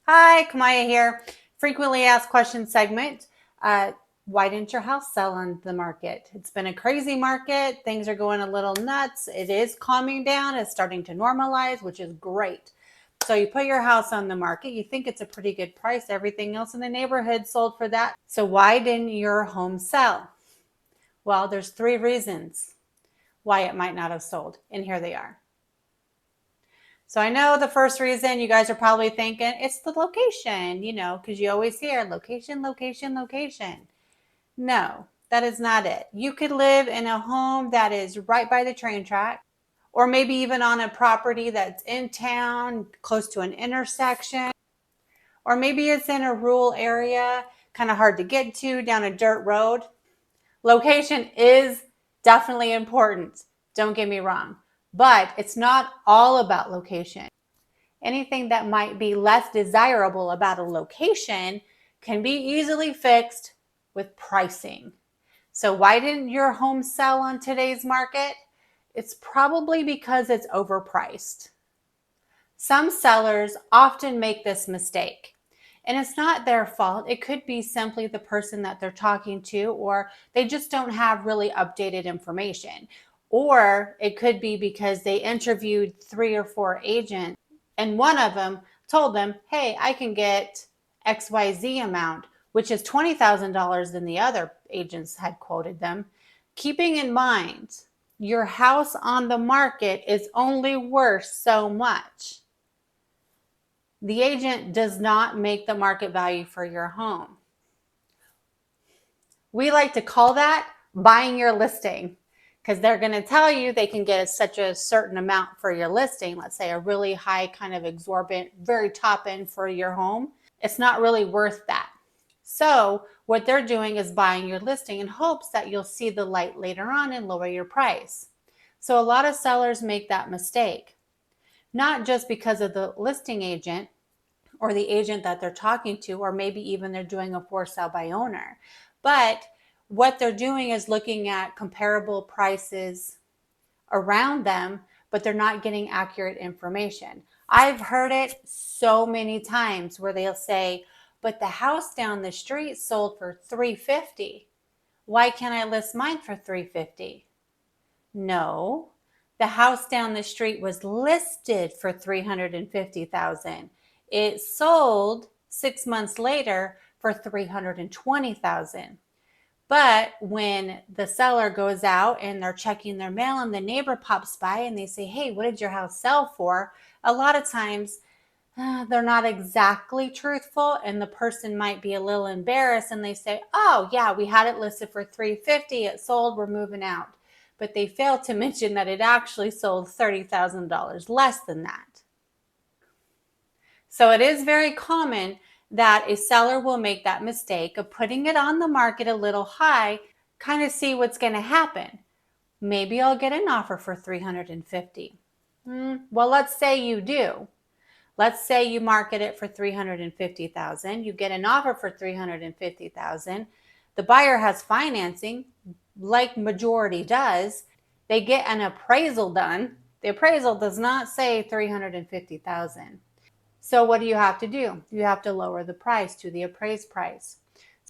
Hi, Kamya here. Frequently asked questions segment. Why didn't your house sell on the market? It's been a crazy market. Things are going a little nuts. It is calming down. It's starting to normalize, which is great. So you put your house on the market. You think it's a pretty good price. Everything else in the neighborhood sold for that. So why didn't your home sell? Well, there's 3 reasons why it might not have sold. And here they are. So I know the first reason you guys are probably thinking it's the location, because you always hear location, location, location. No, that is not it. You could live in a home that is right by the train track, or maybe even on a property that's in town, close to an intersection, or maybe it's in a rural area, kind of hard to get to down a dirt road. Location is definitely important. Don't get me wrong, but it's not all about location. Anything that might be less desirable about a location can be easily fixed with pricing. So why didn't your home sell on today's market? It's probably because it's overpriced. Some sellers often make this mistake, and it's not their fault. It could be simply the person that they're talking to, or they just don't have really updated information. Or it could be because they interviewed 3 or 4 agents and one of them told them, hey, I can get XYZ amount, which is $20,000 than the other agents had quoted them. Keeping in mind, your house on the market is only worth so much. The agent does not make the market value for your home. We like to call that buying your listing, because they're going to tell you they can get such a certain amount for your listing. Let's say a really high kind of exorbitant, very top end for your home. It's not really worth that. So what they're doing is buying your listing in hopes that you'll see the light later on and lower your price. So a lot of sellers make that mistake, not just because of the listing agent or the agent that they're talking to, or maybe even they're doing a for sale by owner, but what they're doing is looking at comparable prices around them, but they're not getting accurate information. I've heard it so many times where they'll say, but the house down the street sold for $350. Why can't I list mine for $350? No, the house down the street was listed for $350,000. It sold 6 months later for $320,000. But when the seller goes out and they're checking their mail and the neighbor pops by and they say, hey, what did your house sell for? A lot of times they're not exactly truthful, and the person might be a little embarrassed and they say, oh yeah, we had it listed for $350. It sold, we're moving out. But they fail to mention that it actually sold $30,000 less than that. So it is very common that a seller will make that mistake of putting it on the market a little high, kind of see what's going to happen. Maybe I'll get an offer for $350. Well, let's say you do. Let's say you market it for $350,000. You get an offer for $350,000. The buyer has financing, like majority does. They get an appraisal done. The appraisal does not say $350,000. So what do you have to do? You have to lower the price to the appraised price.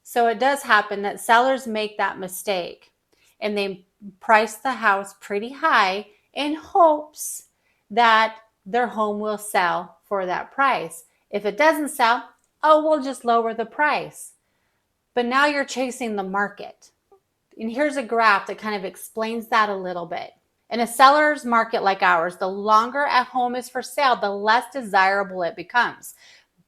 So it does happen that sellers make that mistake and they price the house pretty high in hopes that their home will sell for that price. If it doesn't sell, oh, we'll just lower the price. But now you're chasing the market. And here's a graph that kind of explains that a little bit. In a seller's market like ours, the longer a home is for sale, the less desirable it becomes.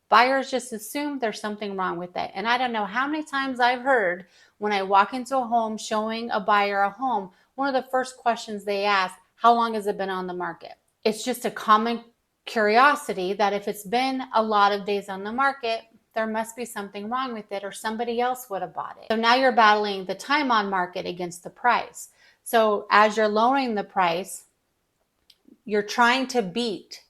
Buyers just assume there's something wrong with it. And I don't know how many times I've heard when I walk into a home showing a buyer a home, one of the first questions they ask, how long has it been on the market? It's just a common curiosity that if it's been a lot of days on the market, there must be something wrong with it, or somebody else would have bought it. So now you're battling the time on market against the price. So as you're lowering the price, you're trying to beat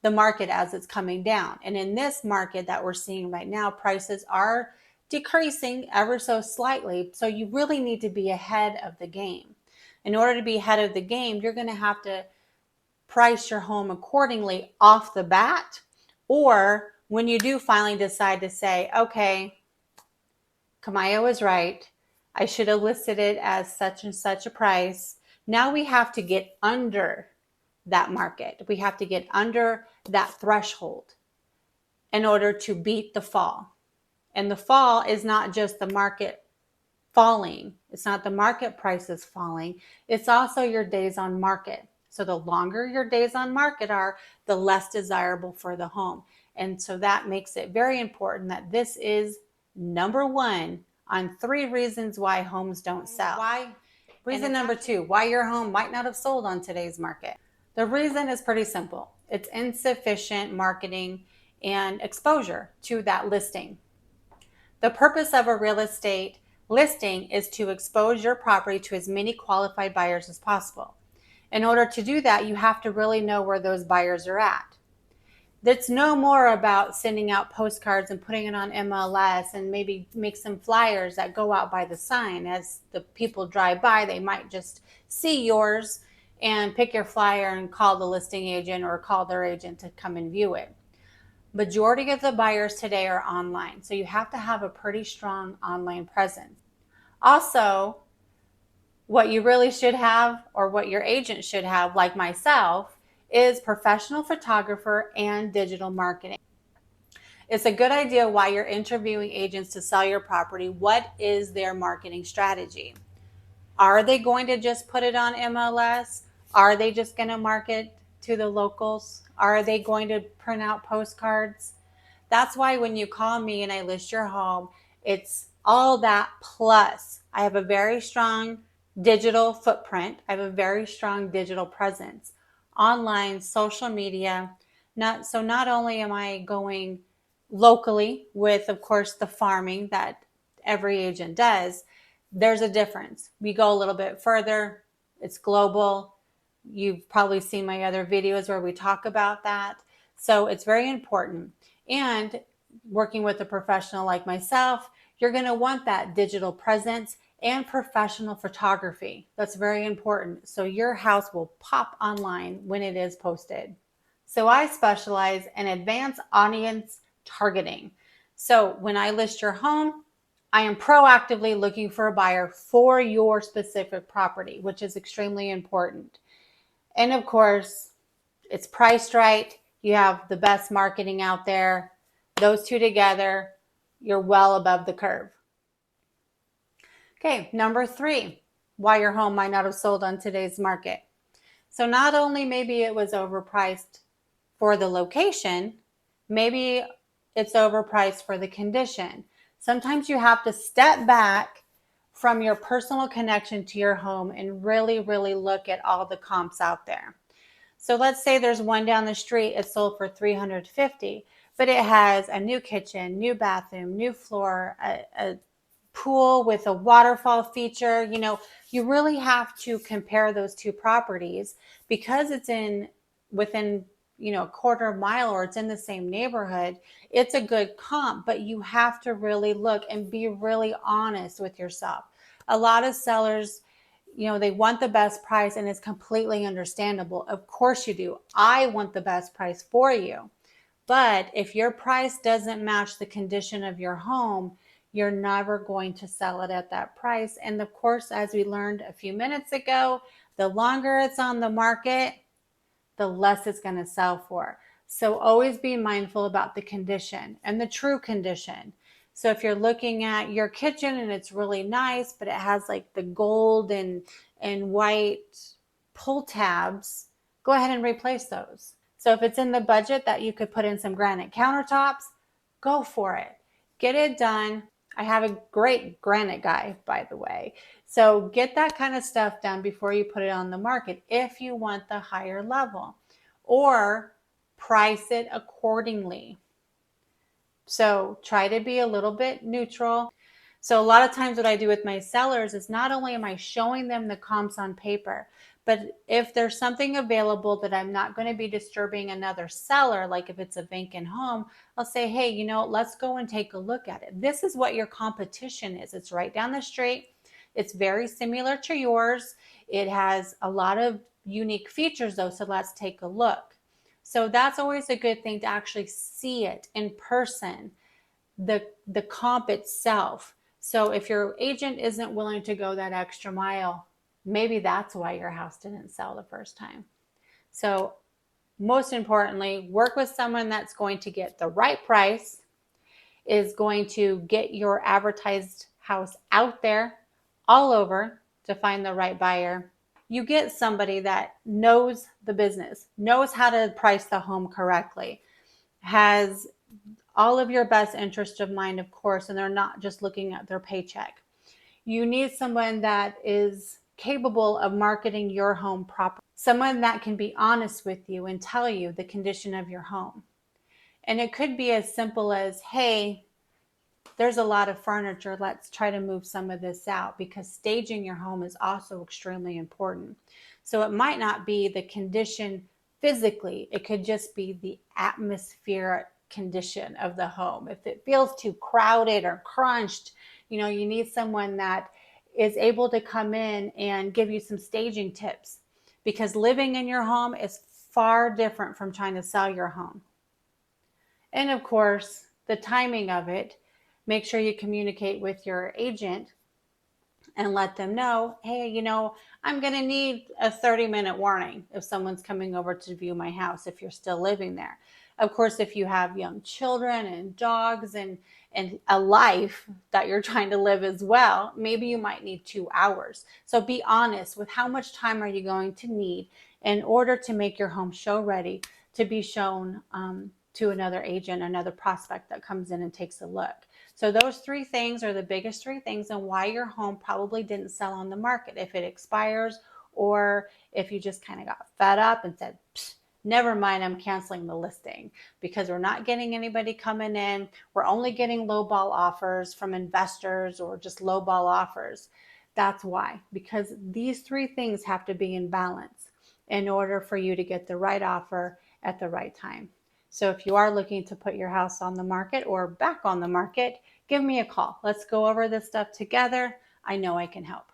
the market as it's coming down. And in this market that we're seeing right now, prices are decreasing ever so slightly. So you really need to be ahead of the game. In order to be ahead of the game, you're going to have to price your home accordingly off the bat, or when you do finally decide to say, okay, Kamya was right, I should have listed it as such and such a price. Now we have to get under that market. We have to get under that threshold in order to beat the fall. And the fall is not just the market falling. It's not the market prices falling. It's also your days on market. So the longer your days on market are, the less desirable for the home. And so that makes it very important that this is number one on 3 reasons why homes don't sell. Reason number 2, why your home might not have sold on today's market. The reason is pretty simple. It's insufficient marketing and exposure to that listing. The purpose of a real estate listing is to expose your property to as many qualified buyers as possible. In order to do that, you have to really know where those buyers are at. It's no more about sending out postcards and putting it on MLS and maybe make some flyers that go out by the sign. As the people drive by, they might just see yours and pick your flyer and call the listing agent or call their agent to come and view it. Majority of the buyers today are online, so you have to have a pretty strong online presence. Also, what you really should have, or what your agent should have, like myself, is professional photographer and digital marketing. It's a good idea while you're interviewing agents to sell your property. What is their marketing strategy? Are they going to just put it on MLS? Are they just going to market to the locals? Are they going to print out postcards? That's why when you call me and I list your home, it's all that plus. I have a very strong digital footprint. I have a very strong digital presence, online, social media. Not only am I going locally with, of course, the farming that every agent does, there's a difference. We go a little bit further. It's global. You've probably seen my other videos where we talk about that. So it's very important. And working with a professional like myself, you're going to want that digital presence and professional photography. That's very important. So your house will pop online when it is posted. So I specialize in advanced audience targeting. So when I list your home, I am proactively looking for a buyer for your specific property, which is extremely important. And of course, it's priced right. You have the best marketing out there. Those two together, you're well above the curve. Okay, number 3, why your home might not have sold on today's market. So not only maybe it was overpriced for the location, maybe it's overpriced for the condition. Sometimes you have to step back from your personal connection to your home and really, really look at all the comps out there. So let's say there's one down the street, it sold for $350, but it has a new kitchen, new bathroom, new floor, a pool with a waterfall feature. You know, you really have to compare those two properties because it's within a quarter mile or it's in the same neighborhood. It's a good comp, but you have to really look and be really honest with yourself. A lot of sellers, they want the best price, and it's completely understandable. Of course you do. I want the best price for you. But if your price doesn't match the condition of your home, you're never going to sell it at that price. And of course, as we learned a few minutes ago, the longer it's on the market, the less it's going to sell for. So always be mindful about the condition and the true condition. So if you're looking at your kitchen and it's really nice, but it has like the gold and white pull tabs, go ahead and replace those. So if it's in the budget that you could put in some granite countertops, go for it. Get it done. I have a great granite guy, by the way. So get that kind of stuff done before you put it on the market if you want the higher level, or price it accordingly. So try to be a little bit neutral. So a lot of times what I do with my sellers is not only am I showing them the comps on paper, but if there's something available that I'm not going to be disturbing another seller, like if it's a vacant home, I'll say, hey, let's go and take a look at it. This is what your competition is. It's right down the street. It's very similar to yours. It has a lot of unique features though, so let's take a look. So that's always a good thing to actually see it in person, the comp itself. So if your agent isn't willing to go that extra mile, maybe that's why your house didn't sell the first time. So most importantly, work with someone that's going to get the right price, is going to get your advertised house out there all over to find the right buyer. You get somebody that knows the business, knows how to price the home correctly, has all of your best interest of mind, of course, and they're not just looking at their paycheck. You need someone that is capable of marketing your home properly, someone that can be honest with you and tell you the condition of your home. And it could be as simple as, hey, there's a lot of furniture. Let's try to move some of this out, because staging your home is also extremely important. So it might not be the condition physically, it could just be the atmospheric condition of the home. If it feels too crowded or crunched, you need someone that is able to come in and give you some staging tips, because living in your home is far different from trying to sell your home. And of course, the timing of it. Make sure you communicate with your agent and let them know, hey, I'm going to need a 30-minute warning if someone's coming over to view my house if you're still living there. Of course, if you have young children and dogs and a life that you're trying to live as well, maybe you might need 2 hours. So be honest with how much time are you going to need in order to make your home show ready to be shown to another agent, another prospect that comes in and takes a look. So those 3 things are the biggest 3 things and why your home probably didn't sell on the market. If it expires, or if you just kind of got fed up and said, never mind, I'm canceling the listing, because we're not getting anybody coming in. We're only getting lowball offers from investors or just lowball offers. That's why, because these 3 things have to be in balance in order for you to get the right offer at the right time. So if you are looking to put your house on the market or back on the market, give me a call. Let's go over this stuff together. I know I can help.